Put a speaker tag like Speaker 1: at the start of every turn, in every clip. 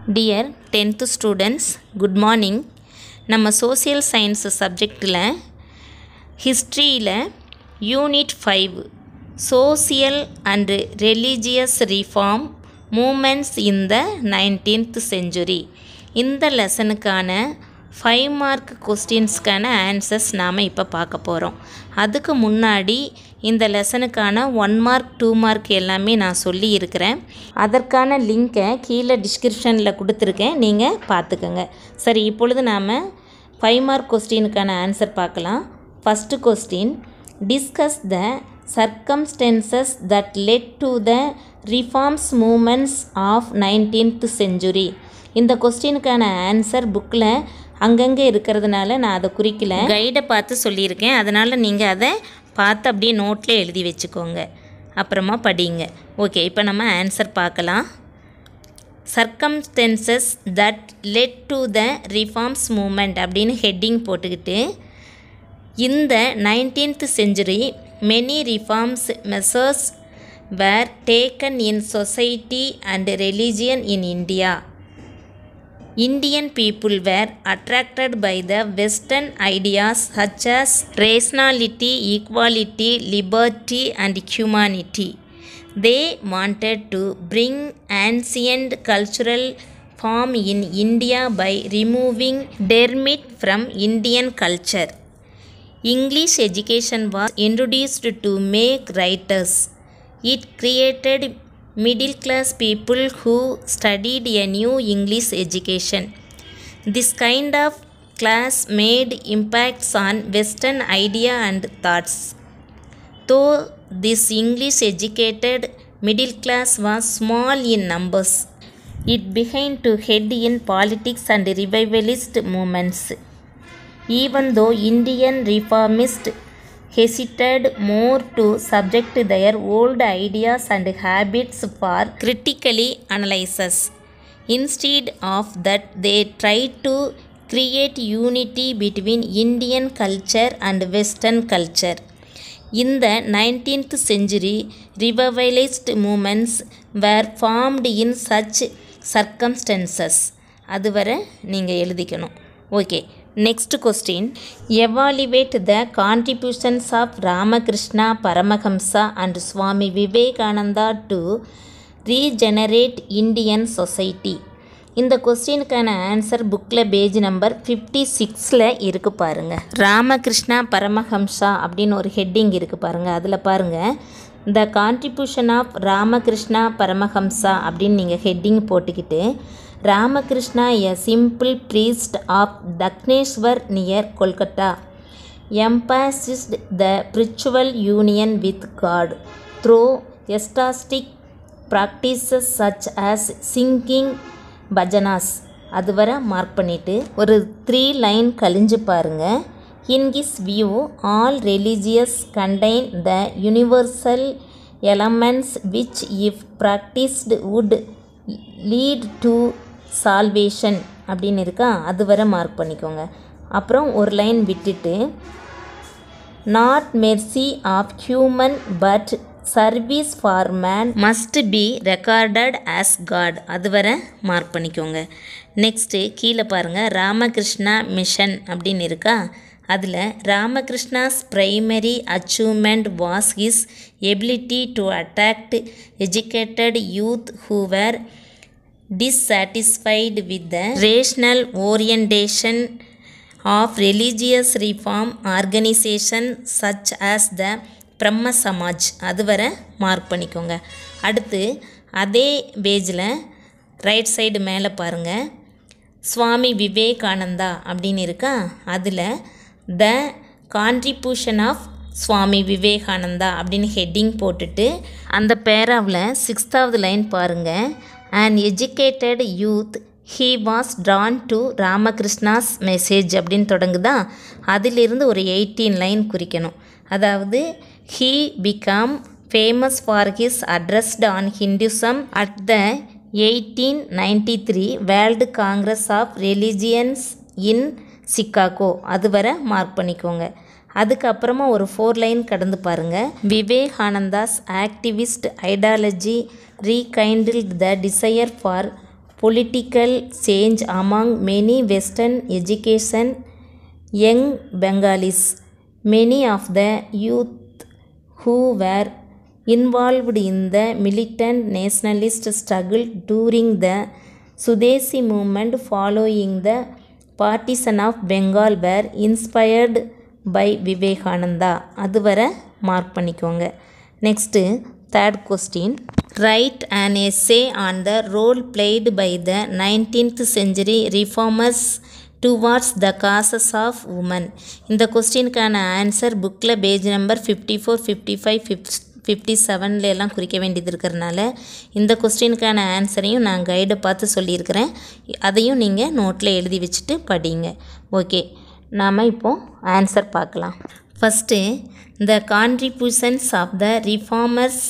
Speaker 1: Dear 10th students, good morning. நம்ம social science subjectல historyல unit 5 social and religious reform movements in the 19th century இந்த லெசனுக்கான 5 mark கொஸ்டின்ஸ்க்கான answers நாம் இப்போ பார்க்க போகிறோம். அதுக்கு முன்னாடி இந்த லெசனுக்கான 1 மார்க் 2 மார்க் எல்லாமே நான் சொல்லி இருக்கிறேன். அதற்கான லிங்க்கை கீழே டிஸ்கிரிப்ஷனில் கொடுத்துருக்கேன், நீங்கள் பார்த்துக்கோங்க. சரி, இப்பொழுது நாம் 5 மார்க் கொஸ்டினுக்கான ஆன்சர் பார்க்கலாம். First question, discuss the circumstances that led to the reforms movements of 19th century. இந்த கொஸ்டினுக்கான ஆன்சர் புக்கில் அங்கங்கே இருக்கிறதுனால நான் அதை குறிக்கல, கைடை பார்த்து சொல்லியிருக்கேன். அதனால் நீங்கள் அதை பார்த்து அப்படியே நோட்டில் எழுதி வச்சுக்கோங்க, அப்புறமா படிங்க. ஓகே, இப்போ நம்ம ஆன்சர் பார்க்கலாம். Circumstances that led to the reforms movement அப்படின்னு ஹெட்டிங் போட்டுக்கிட்டு, இந்த 19th century many reforms measures were taken in society and religion in India. Indian people were attracted by the Western ideas such as rationality, equality, liberty, and humanity. They wanted to bring ancient cultural form in India by removing dermit from Indian culture. English education was introduced to make writers. It created middle class people who studied a new English education. This kind of class made impacts on Western idea and thoughts. Though this English educated middle class was small in numbers, it began to head in politics and revivalist movements. Even though Indian reformists hesitated more to subject their old ideas and habits for critically analysis. Instead of that, they tried to create unity between Indian culture and Western culture. In the 19th century, revivalist movements were formed in such circumstances. அதுவரை நீங்கள் எழுதிக்கணும். Okay, next question, evaluate the contributions of Ramakrishna Paramahamsa and Swami Vivekananda to regenerate Indian society. இந்த கொஸ்டினுக்கான answer புக்கில் page number 56ல் இருக்குது பாருங்கள். ராமகிருஷ்ணா பரமஹம்சா அப்படின்னு ஒரு heading இருக்குது பாருங்கள். அதில் பாருங்கள், the contribution of Ramakrishna Paramahamsa அப்படின்னு நீங்கள் ஹெட்டிங் போட்டுக்கிட்டு, Ramakrishna, a simple priest of Dakshineshwar near Kolkata, emphasized the spiritual union with God through ecstatic practices such as singing bhajanas. அதுவரை மார்க் பண்ணிவிட்டு ஒரு 3 லைன் கழிஞ்சு பாருங்கள். In his view, all religions contain the universal elements which if practiced would lead to salvation அப்படின்னு இருக்கா, அது வரை mark பண்ணிக்கோங்க. அப்புறம் ஒரு லைன் விட்டுட்டு, not mercy of human but service for man must be recorded as God, அது வரை மார்க் பண்ணிக்கோங்க. நெக்ஸ்ட்டு கீழே பாருங்கள், ராமகிருஷ்ணா மிஷன் அப்படின்னு இருக்கா, அதில் Ramakrishna's primary achievement was his ability to attract educated youth who were dissatisfied with the rational orientation of religious reform organization such as the Brahma Samaj. அதுவரை mark பண்ணிக்கோங்க. அடுத்து அதே பேஜில் ரைட் சைடு மேலே பாருங்கள், சுவாமி விவேகானந்தா அப்படின்னு இருக்கா, அதில் த கான்ட்ரிபியூஷன் ஆஃப் சுவாமி விவேகானந்தா அப்படின்னு ஹெட்டிங் போட்டுட்டு அந்த பேராவில் 6th லைன் பாருங்கள், an educated youth he was drawn to Ramakrishna's message அப்படின்னு தொடங்குதா, அதிலிருந்து ஒரு 18 லைன் குறிக்கணும். அதாவது he became famous for his address on Hinduism at the 1893 World Congress of Religions in Chicago, அதுவரை mark பண்ணிக்கோங்க. அதுக்கப்புறமா ஒரு 4 லைன் கடந்து பாருங்கள், Vivekananda's activist ideology rekindled the desire for political change among many Western education young Bengalis. Many of the youth who were involved in the militant nationalist struggle during the Sudesi movement following the partition of Bengal were inspired by Vivekananda. அது வரை mark பண்ணிக்கோங்க. Next third question. Write an essay on the role played by the 19th century reformers towards the causes of women. இந்த கொஸ்டினுக்கான answer புக்கில் page number 54, 55, 57 எல்லாம் குறிக்க வேண்டியது இருக்கிறனால இந்த கொஸ்டினுக்கான ஆன்சரையும் நான் கைடை பார்த்து சொல்லியிருக்கிறேன். அதையும் நீங்கள் நோட்டில் எழுதி வச்சுட்டு படிங்க. ஓகே, நாம் இப்போது ஆன்சர் பார்க்கலாம். First, the contributions of the reformers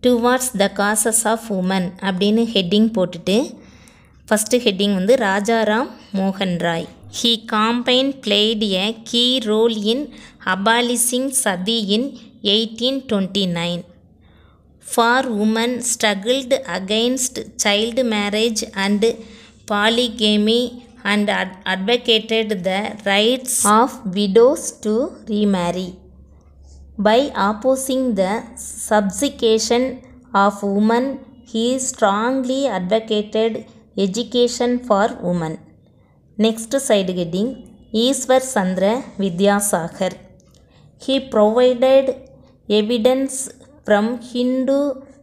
Speaker 1: towards the causes of women அப்படின்னு ஹெட்டிங் போட்டுட்டு ஃபஸ்ட்டு ஹெட்டிங் வந்து ராஜாராம் மோகன் Rai. He campaign played a key role in abolishing sati in 1829. For women struggled against child marriage and polygamy and advocated the rights of widows to remarry. By opposing the subjugation of women, he strongly advocated education for women. Next side heading, Ishwar Chandra Vidyasagar. He provided evidence from Hindu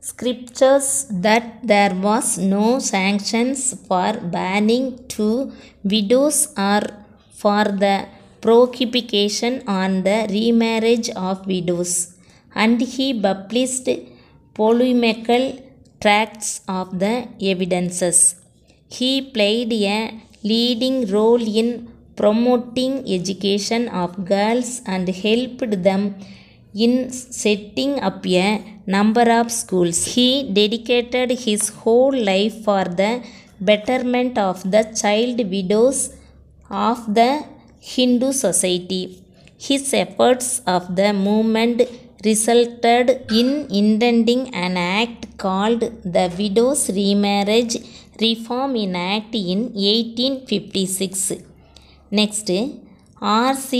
Speaker 1: scriptures that there was no sanctions for banning to widows or for the prohibition on the remarriage of widows, and he published polemical tracts of the evidences. He played a leading role in promoting education of girls and helped them in setting up a number of schools. He dedicated his whole life for the betterment of the child widows of the Hindu society. His efforts of the movement resulted in intending an act called the Widows Remarriage Reform Act in 1856. Next, R.C.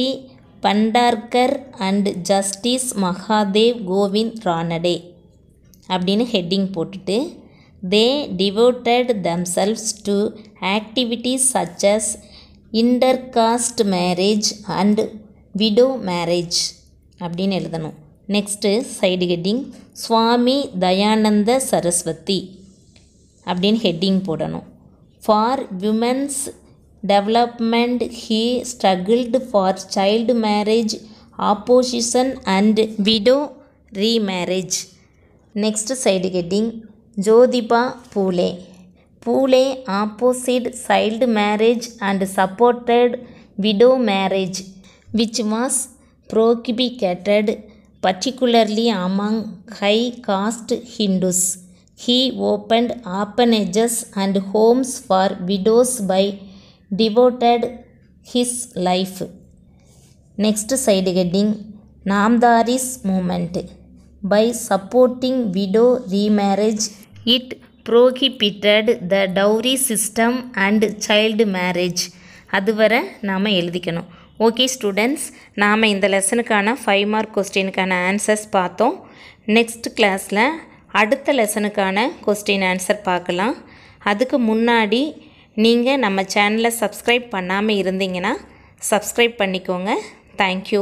Speaker 1: Pandarkar and Justice Mahadev Govind Ranade அப்படின்னு heading போட்டுட்டு they devoted themselves to activities such as intercaste marriage and widow marriage அப்படின்னு எழுதணும். Next side heading சுவாமி தயானந்த சரஸ்வதி அப்படின்னு heading போடணும். For women's development he struggled for child marriage opposition and widow remarriage. Next side heading Jyotiba Phule. Phule opposed child marriage and supported widow marriage, which was prohibited particularly among high caste Hindus. He opened orphanages and homes for widows by devoted his life. Next side heading Namdaris movement. By supporting widow remarriage, it prohibited the dowry system and child marriage. அதுவரை நாம் எழுதிக்கணும். Okay students, நாம் இந்த லெசனுக்கான 5 mark கொஸ்டினுக்கான answers பார்த்தோம். Next கிளாஸில் அடுத்த லெசனுக்கான question answer பார்க்கலாம். அதுக்கு முன்னாடி நீங்கள் நம்ம சேனலை சப்ஸ்கிரைப் பண்ணாமல் இருந்தீங்கன்னா சப்ஸ்கிரைப் பண்ணிக்கோங்க. தேங்க்யூ.